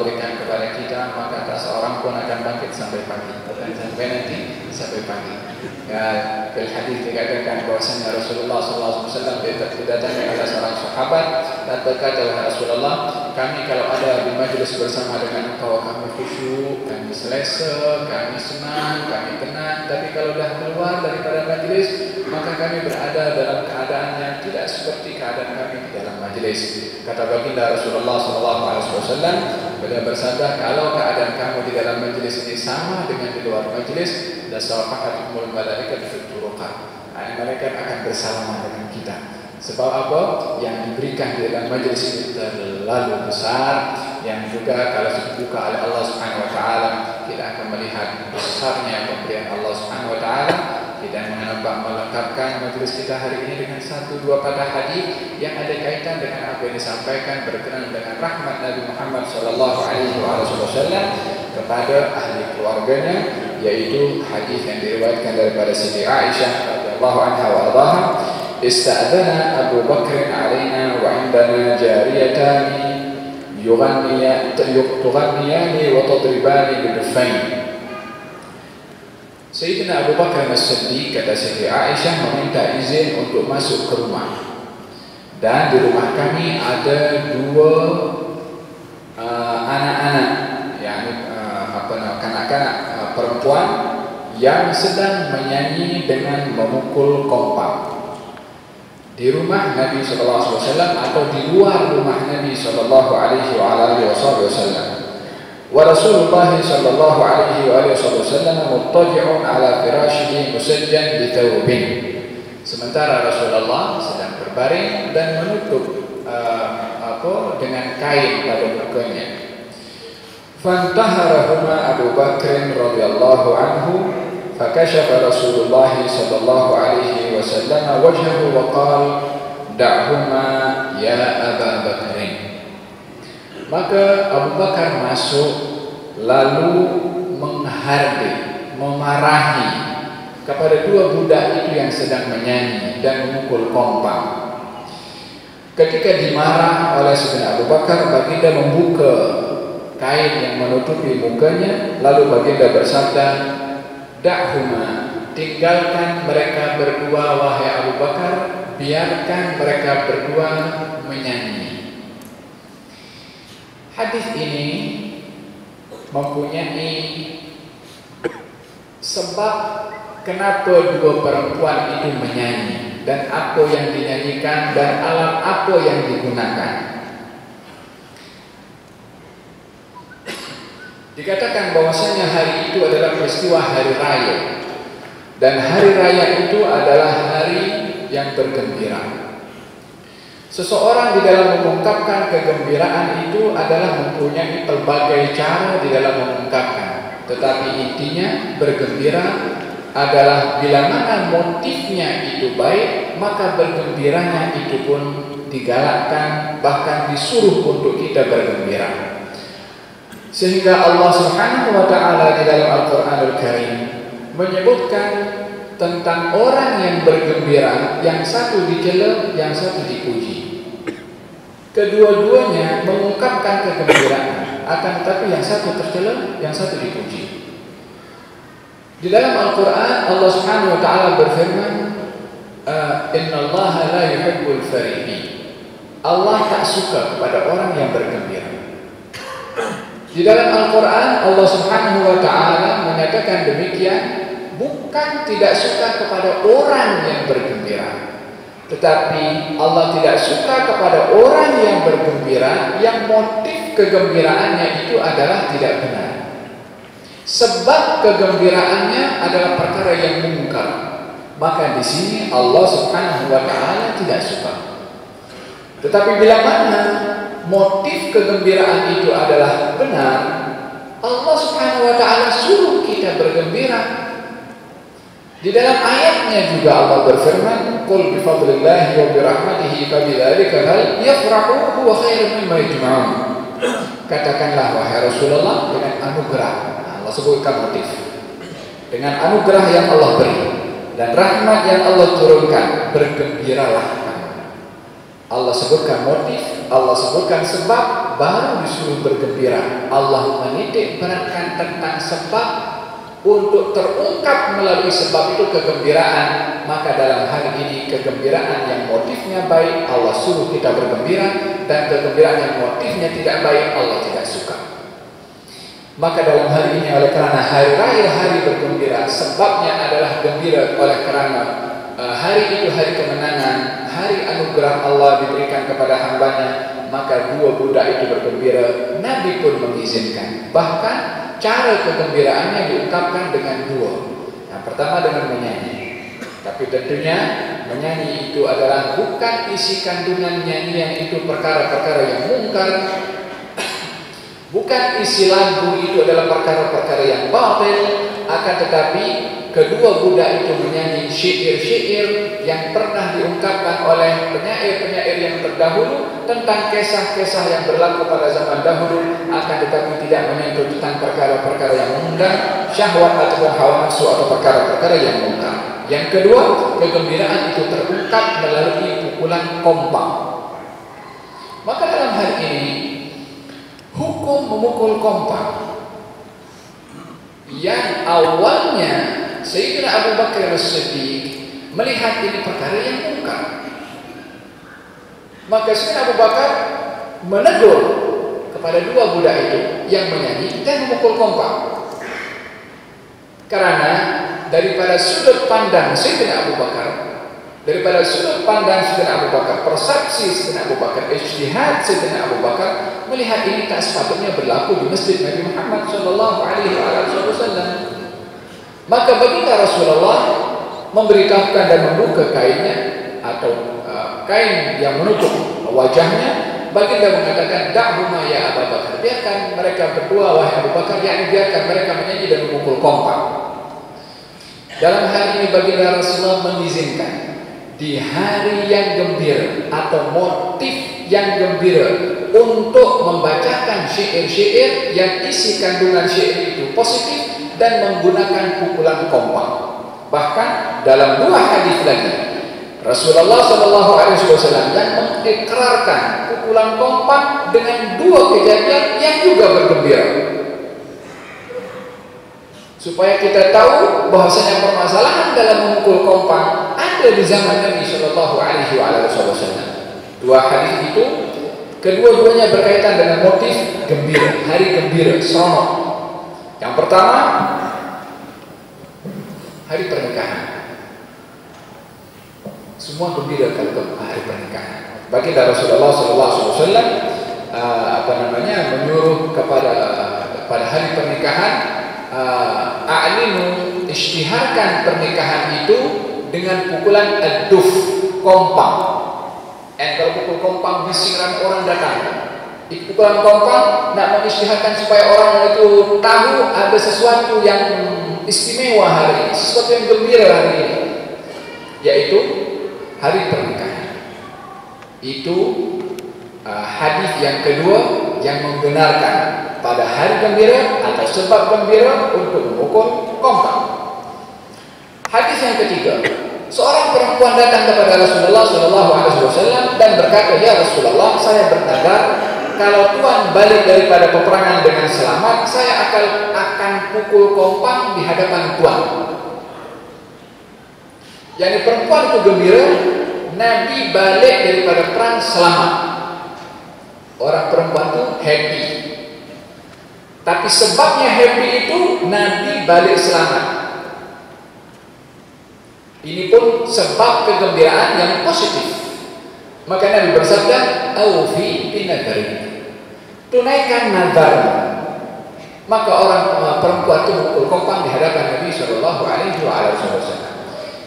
berikan kepada kita, maka tak seorang pun akan bangkit sampai pagi, bukan sampai nanti, sampai pagi. Ya, dalam hadis dikatakan bahwasanya Rasulullah SAW didatangi oleh seorang sahabat dan berkata, wahai Rasulullah, kami kalau ada di majelis bersama dengan engkau, kami khusyuk, kami selesa, kami senang, kami tenang. Tapi kalau dah keluar daripada majelis, maka kami berada dalam keadaan yang tidak seperti keadaan kami di dalam majelis. Kata baginda Rasulullah SAW, beliau bersabda, kalau keadaan kamu di dalam majelis ini sama dengan di luar majelis, dasawfahatumul malaika fituruqat, mereka akan bersalaman dengan kita. Sebab apa? Yang diberikan di dalam majelis ini terlalu besar, yang juga kalau dibuka oleh Allah Subhanahu wa taala, kita akan melihat besarnya pemberian Allah Subhanahu wa taala. Kita menambah melengkapkan majelis kita hari ini dengan 1-2 patah hadis yang ada kaitan dengan apa yang disampaikan berkenaan dengan rahmat Nabi Muhammad sallallahu alaihi wasallam kepada ahli keluarganya, yaitu hadis yang diriwayatkan daripada Siti Aisyah radhiyallahu anha wa ardhaha, ista'dzana Abu Bakr alaina wa indana jariyatan tughanniyani wa tadribani biduffain. Sayyidina Abu Bakar As-Siddiq, kata Siti Aisyah, meminta izin untuk masuk ke rumah. Dan di rumah kami ada 2 anak-anak, yakni kanak-kanak perempuan yang sedang menyanyi dengan memukul kompang. Di rumah Nabi SAW atau di luar rumah Nabi SAW. Wa Rasulullah sallallahu alaihi wasallam muttaji'un ala firashihi musajjan bi thawbin. Sementara Rasulullah sedang berbaring dan menutup dengan kain pada mukanya. Fantaharahuma Abu Bakr radhiyallahu anhu, fakashafa Rasulullah sallallahu alaihi wasallam wajhahu wa qala da'huma ya Abu Bakr. Maka Abu Bakar masuk lalu menghardik, memarahi kepada 2 budak itu yang sedang menyanyi dan memukul kompang. Ketika dimarah oleh Sayyidina Abu Bakar, baginda membuka kain yang menutupi mukanya, lalu baginda bersabda, da'huma, tinggalkan mereka berdua wahai Abu Bakar, biarkan mereka berdua menyanyi. Hadis ini mempunyai sebab kenapa 2 perempuan itu menyanyi dan apa yang dinyanyikan dan alat apa yang digunakan. Dikatakan bahwasanya hari itu adalah peristiwa hari raya, dan hari raya itu adalah hari yang bergembira. Seseorang di dalam mengungkapkan kegembiraan itu adalah mempunyai pelbagai cara di dalam mengungkapkan. Tetapi intinya bergembira adalah bila mana motifnya itu baik, maka bergembiranya itu pun digalakkan, bahkan disuruh untuk kita bergembira. Sehingga Allah Subhanahu wa taala di dalam Al-Qur'anul Karim menyebutkan tentang orang yang bergembira, yang satu dicela, yang satu dipuji. Kedua-duanya mengungkapkan kegembiraan, akan tetapi yang satu tercela, yang satu dipuji. Di dalam Al-Quran Allah Subhanahu wa taala berfirman, innallaha la yuhibbul farihin. Allah tak suka kepada orang yang bergembira. Di dalam Al-Quran Allah Subhanahu wa taala menyatakan demikian, bukan tidak suka kepada orang yang bergembira, tetapi Allah tidak suka kepada orang yang bergembira yang motif kegembiraannya itu adalah tidak benar. Sebab kegembiraannya adalah perkara yang mungkar. Maka di sini Allah Subhanahu wa taala tidak suka. Tetapi bila mana motif kegembiraan itu adalah benar, Allah Subhanahu wa taala suruh kita bergembira. Di dalam ayatnya juga Allah berfirman, "Qul bi fadlillahi wa bi rahmatihi fabidzalika hal yafrahu huwa khairun mimma yajma'un." Katakanlah wahai Rasulullah, dengan anugerah, Allah sebutkan motif, dengan anugerah yang Allah beri dan rahmat yang Allah turunkan, bergembiralah. Allah sebutkan motif, Allah sebutkan sebab, baru disuruh bergembira. Allah menitik beratkan tentang sebab untuk terungkap melalui sebab itu kegembiraan. Maka dalam hal ini kegembiraan yang motifnya baik Allah suruh kita bergembira, dan kegembiraan yang motifnya tidak baik Allah tidak suka. Maka dalam hal ini oleh karena hari raya hari bergembira, sebabnya adalah gembira oleh karena hari itu hari kemenangan, hari anugerah Allah diberikan kepada hambanya, maka dua budak itu bergembira. Nabi pun mengizinkan. Bahkan cara kegembiraannya diungkapkan dengan dua. Yang pertama dengan menyanyi. Tapi tentunya menyanyi itu adalah bukan isi kandungan nyanyian itu perkara-perkara yang mungkar. Bukan isi lagu itu adalah perkara-perkara yang batil. Akan tetapi kedua budak itu menyanyi syair-syair yang pernah diungkapkan oleh penyair-penyair yang terdahulu tentang kisah-kisah yang berlaku pada zaman dahulu, akan tetapi tidak menyentuh tentang perkara-perkara yang mungkar, syahwat ataupun hawa nafsu atau perkara-perkara yang mungkar. Yang kedua, kegembiraan itu terungkap melalui pukulan kompak. Maka dalam hal ini hukum memukul kompak yang awalnya Sayyidina Abu Bakar As-Siddiq melihat ini perkara yang mungkar, maka Sayyidina Abu Bakar menegur kepada dua budak itu yang menyanyi dan memukul kompak. Karena daripada sudut pandang Sayyidina Abu Bakar, daripada sudut pandang Sayyidina Abu Bakar, persepsi Sayyidina Abu Bakar, ijtihad Sayyidina Abu Bakar, melihat ini tak sepatutnya berlaku di masjid Nabi Muhammad SAW. Maka baginda Rasulullah memberitahukan dan membuka kainnya atau kain yang menutup wajahnya. Baginda mengatakan, da'huma ya Abu Bakar, biarkan mereka berdua wahai Abu Bakar, yakni biarkan mereka menyanyi dan memukul kompak. Dalam hal ini baginda Rasulullah mengizinkan di hari yang gembira atau motif yang gembira untuk membacakan syair-syair yang isi kandungan syair itu positif dan menggunakan pukulan kompak. Bahkan dalam dua hadis lagi Rasulullah SAW yang mengikrarkan pukulan kompak dengan dua kejadian yang juga bergembira, supaya kita tahu bahwasanya permasalahan dalam memukul kompak ada di zaman Nabi SAW. Dua hadis itu kedua-duanya berkaitan dengan motif gembira, hari gembira, seronok. Yang pertama, hari pernikahan. Semua gembira kalau hari pernikahan. Baginda Rasulullah SAW menyuruh pada hari pernikahan, a'linu, isytiharkan pernikahan itu dengan pukulan ad-duf, kompak. Kalau pukul kompak bisiran orang datang. Pukulan kompak nak mengisytiharkan supaya orang itu tahu ada sesuatu yang istimewa hari ini, sesuatu yang gembira hari ini, yaitu hari pernikahan. Itu hadis yang kedua yang membenarkan pada hari gembira atau sebab gembira untuk memukul kompak. Hadis yang ketiga, seorang perempuan datang kepada Rasulullah SAW dan berkata, ya Rasulullah, saya bernadar kalau Tuhan balik daripada peperangan dengan selamat, saya akan pukul kompak di hadapan Tuhan. Yang perempuan itu gembira, Nabi balik daripada perang selamat. Orang perempuan itu happy. Tapi sebabnya happy itu Nabi balik selamat. Ini pun sebab kegembiraan yang positif. Maka Nabi bersabda, "Aufi binadari." Tunaikan nazar. Maka orang perempuan itu memukul kompak di hadapan Nabi SAW.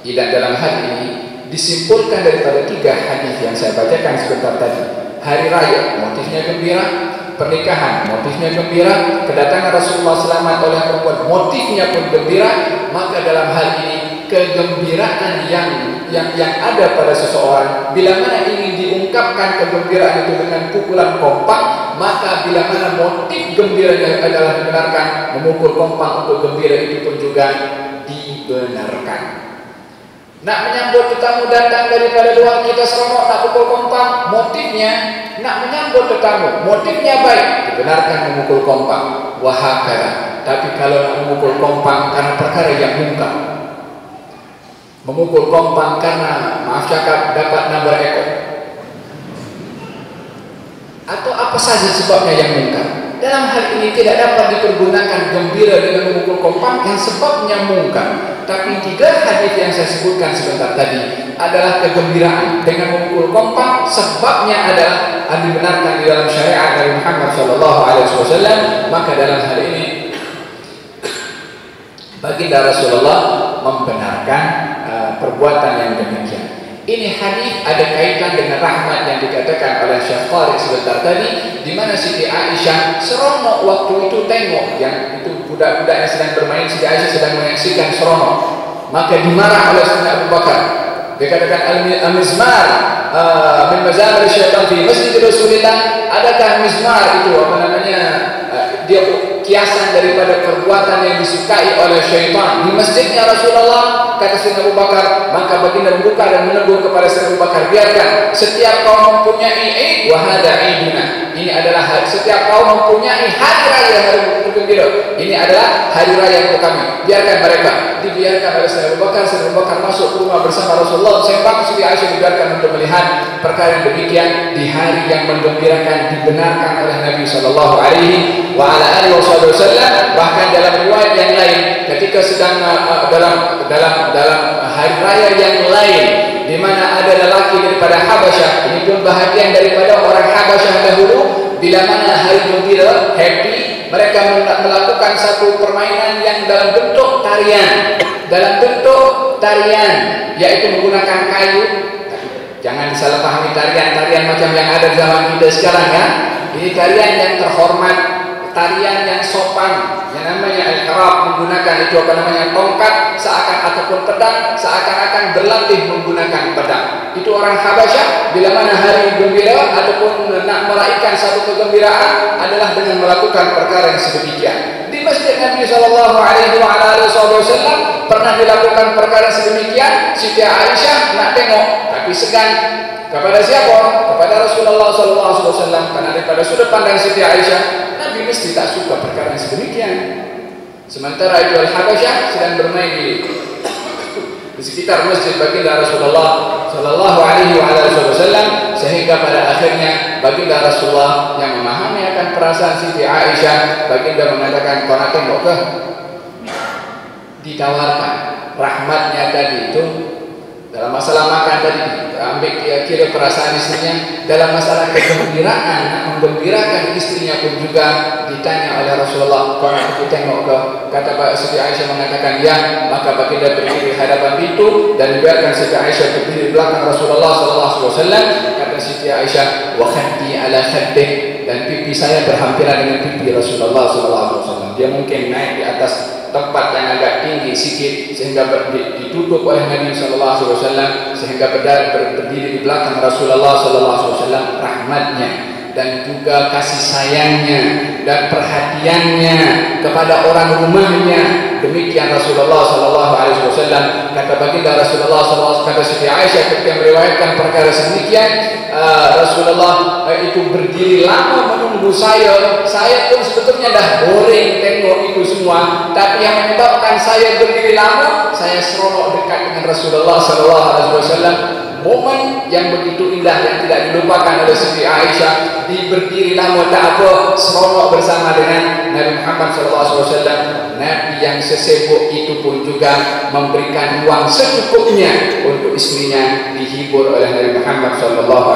Dan dalam hal ini disimpulkan daripada tiga hadis yang saya bacakan sebentar tadi. Hari raya motifnya gembira, pernikahan motifnya gembira, kedatangan Rasulullah selamat oleh perempuan motifnya pun gembira. Maka dalam hal ini kegembiraan yang ada pada seseorang, bila mana ingin diungkapkan kegembiraan itu dengan pukulan kompak, maka bila mana motif gembiranya adalah dibenarkan, memukul kompak untuk gembira itu pun juga dibenarkan. Nak menyambut tetamu datang daripada luar, kita seronok nak pukul kompang, motifnya nak menyambut tetamu, motifnya baik, dibenarkan memukul kompang. Wahakala. Tapi kalau nak memukul kompang karena perkara yang mungkar, memukul kompang karena maaf cakap dapat nambah ekor, atau apa saja sebabnya yang mungkar, dalam hal ini tidak dapat dipergunakan gembira dengan memukul kompang yang sebabnya mungkar. Tapi 3 hadis yang saya sebutkan sebentar tadi adalah kegembiraan dengan memukul kompang, sebabnya adalah dibenarkan di dalam syariat Nabi Muhammad SAW. Maka dalam hal ini baginda Rasulullah membenarkan perbuatan yang demikian. Ini hadis ada kaitan dengan rahmat yang dikatakan oleh Syekh Tariq sebentar tadi, di mana Siti Aisyah seronok waktu itu tengok yang itu budak-budak yang sedang bermain. Siti Aisyah sedang menyaksikan seronok, maka dimarah oleh Sayyidina Abu Bakar. Dia katakan al-mizmar min mazamir syaitan fi masjid Rasulillah. Adakah mizmar itu apa namanya, dia kiasan daripada perbuatan yang disukai oleh syaitan di masjidnya Rasulullah? Kata Sayyidina Abu Bakar. Maka baginda membuka dan menegur kepada Sayyidina Abu Bakar, biarkan, setiap kaum mempunyai id wa hada iduna. Ini adalah setiap kaum mempunyai hari raya, hari bergembira. Ini adalah hari raya untuk kami. Biarkan mereka. Dibiarkan oleh Sayyidina Abu Bakar. Sayyidina Abu Bakar masuk ke rumah bersama Rasulullah. Sembang Siti Aisyah dibiarkan untuk melihat perkara yang demikian di hari yang menggembirakan, dibenarkan oleh Nabi sallallahu alaihi wa ala alihi wasallam. Bahkan dalam riwayat yang lain, ketika sedang dalam hari raya yang lain, di mana ada lelaki daripada Habasyah, ini pun bahagian daripada orang Habasyah dahulu, bila mana hari gembira, happy, mereka melakukan satu permainan yang dalam bentuk tarian, yaitu menggunakan kayu. Jangan disalahpahami tarian macam yang ada di zaman kita sekarang ya. Ini tarian yang terhormat, tarian yang sopan, yang namanya al-qarab, menggunakan itu apa namanya, tongkat ataupun pedang, seakan-akan berlatih menggunakan pedang. Itu orang Habasyah bila mana hari gembira ataupun nak meraihkan satu kegembiraan adalah dengan melakukan perkara yang sedemikian. Di masjid Nabi sallallahu alaihi wasallam pernah dilakukan perkara sedemikian. Siti Aisyah nak tengok tapi segan. Kepada siapa? Kepada Rasulullah sallallahu alaihi wasallam. Karena daripada sudut pandang Siti Aisyah, Nabi mesti tak suka perkara yang sedemikian. Sementara itu Al-Habasyah sedang bermain di sekitar masjid baginda Rasulullah sallallahu alaihi wasallam, sehingga pada akhirnya baginda Rasulullah yang memahami akan perasaan Siti Aisyah, baginda mengatakan, kau nak tengok ke? Ditawarkan rahmatnya tadi itu dalam masalah makan tadi, ambil kira perasaan istrinya. Dalam masalah kegembiraan, nak menggembirakan istrinya pun juga ditanya oleh Rasulullah, kau nak pergi tengok ke? Kata Siti Aisyah mengatakan ya. Maka baginda berdiri di hadapan pintu dan dibiarkan Siti Aisyah berdiri di belakang Rasulullah SAW. Kata Siti Aisyah, wa khaddi ala khaddih, dan pipi saya berhampiran dengan pipi Rasulullah SAW. Dia mungkin naik di atas tempat yang agak tinggi sikit sehingga ditutup oleh Nabi SAW, sehingga berdiri di belakang Rasulullah SAW. Rahmatnya dan juga kasih sayangnya dan perhatiannya kepada orang rumahnya, demikian Rasulullah SAW. Kata baginda Rasulullah SAW, kata Siti Aisyah ketika meriwayatkan perkara sedemikian, Rasulullah itu berdiri lama menunggu saya. Saya pun sebetulnya dah boring tengok itu semua, tapi yang menyebabkan saya berdiri lama, saya seronok dekat dengan Rasulullah SAW. Momen yang begitu indah yang tidak dilupakan oleh Siti Aisyah, di berdiri lama tak apa, seronok bersama dengan Nabi Muhammad SAW. Nabi yang sesibuk itu pun juga memberikan ruang secukupnya untuk istrinya dihibur oleh Nabi Muhammad SAW.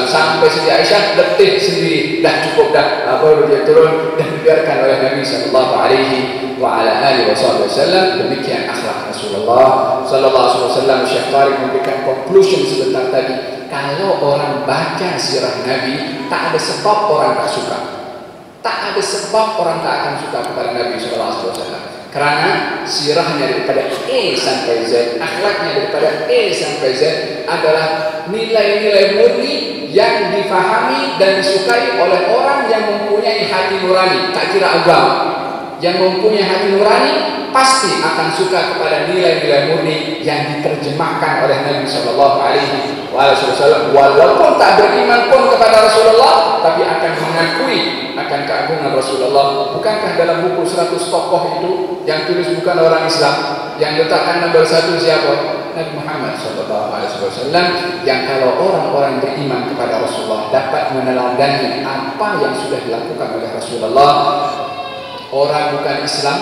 Sampai Siti Aisyah letih sendiri, dah cukup dah, baru dia turun dan dibiarkan oleh Nabi SAW. Demikian akhlak Rasulullah SAW. Syekh Tariq memberikan conclusion sebentar tadi. Kalau orang baca sirah Nabi, tak ada sebab orang tak suka. Tak ada sebab orang tak akan suka kepada Nabi SAW. Karena sirahnya daripada A sampai Z, akhlaknya daripada A sampai Z adalah nilai-nilai murni yang difahami dan disukai oleh orang yang mempunyai hati nurani, tak kira agama. Yang mempunyai hati nurani pasti akan suka kepada nilai-nilai murni yang diterjemahkan oleh Nabi Shallallahu Alaihi Wasallam. Walaupun tak beriman pun kepada Rasulullah, tapi akan mengakui akan keagungan Rasulullah. Bukankah dalam buku 100 tokoh itu yang tulis bukan orang Islam, yang letakkan nomor 1 siapa? Nabi Muhammad Shallallahu Alaihi Wasallam. Yang kalau orang-orang beriman kepada Rasulullah dapat meneladani apa yang sudah dilakukan oleh Rasulullah. Orang bukan Islam,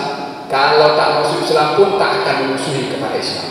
kalau tak masuk Islam pun tak akan memusuhi kepada Islam.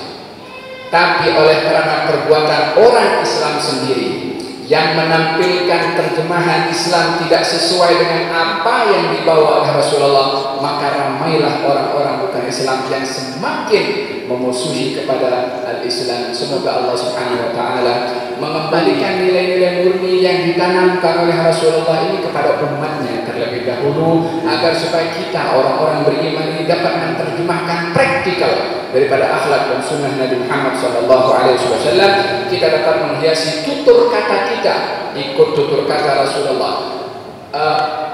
Tapi oleh karena perbuatan orang Islam sendiri yang menampilkan terjemahan Islam tidak sesuai dengan apa yang dibawa oleh Rasulullah, maka ramailah orang-orang bukan Islam yang semakin memusuhi kepada al-Islam. Semoga Allah Subhanahu wa taala mengembalikan nilai-nilai murni yang ditanamkan oleh Rasulullah ini kepada umatnya terlebih dahulu, agar supaya kita orang-orang beriman ini dapat menerjemahkan praktikal daripada akhlak dan sunnah Nabi Muhammad SAW. Kita dapat menghiasi tutur kata kita ikut tutur kata Rasulullah,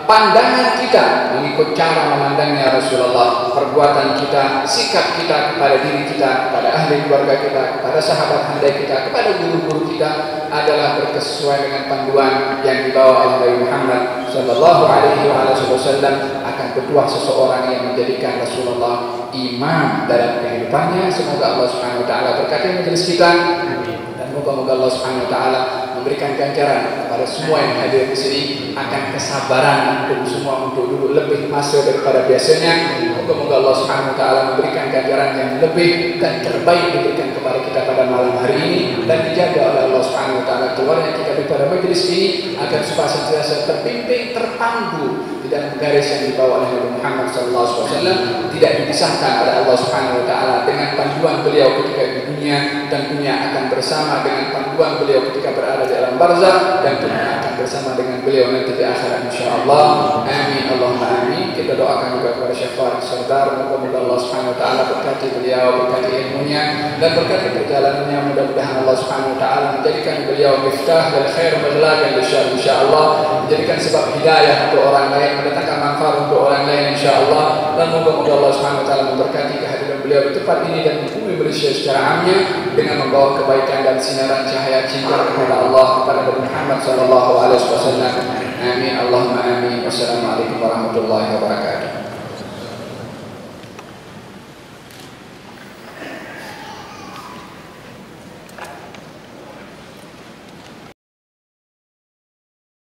pandangan kita mengikut cara memandangnya Rasulullah, perbuatan kita, sikap kita kepada diri kita, kepada ahli keluarga kita, kepada sahabat handai kita, kepada guru-guru kita adalah berkesesuaian dengan panduan yang dibawa oleh Nabi Muhammad Sallallahu Alaihi Wasallam. Akan berbuah seseorang yang menjadikan Rasulullah imam dalam kehidupannya. Semoga Allah Subhanahu Wa Taala berkati majelis kita, dan moga-moga Allah Subhanahu Wa Taala memberikan ganjaran kepada semua yang hadir di sini akan kesabaran untuk semua untuk dulu lebih masuk daripada biasanya. Moga-moga Allah Subhanahu Wa Taala memberikan ganjaran yang lebih dan terbaik diberikan kepada kita pada malam hari ini, dan dijaga oleh Allah Subhanahu Wa Taala keluarnya kita daripada majelis ini agar supaya senantiasa terbimbing, terpandu di dalam garis yang dibawa oleh Nabi Muhammad SAW, tidak dipisahkan oleh Allah Subhanahu Wa Taala dengan panduan beliau ketika di dunia, dan dunia akan bersama dengan panduan beliau ketika berada di alam barzakh, dan dunia akan bersama dengan beliau nanti di akhirat insyaallah. Amin Allahumma amin. Kita doakan juga kepada Syekh Farid Sardar, moga-moga Allah Subhanahu Wa Taala berkati beliau, berkati ilmunya dan berkati perjalanannya. Mudah-mudahan Allah Subhanahu Wa Taala menjadikan beliau miftah dan khair maghlaq insyaallah, menjadikan sebab hidayah untuk orang lain, mendatangkan manfaat untuk orang lain insyaallah. Dan moga-moga Allah Subhanahu Wa Taala memberkati kehadiran beliau di tempat ini dan di bumi Malaysia secara amnya dengan membawa kebaikan dan sinaran cahaya cinta kepada Allah, kepada Nabi Muhammad sallallahu alaihi wasallam. Amin Allahumma amin. Wassalamualaikum warahmatullahi wabarakatuh.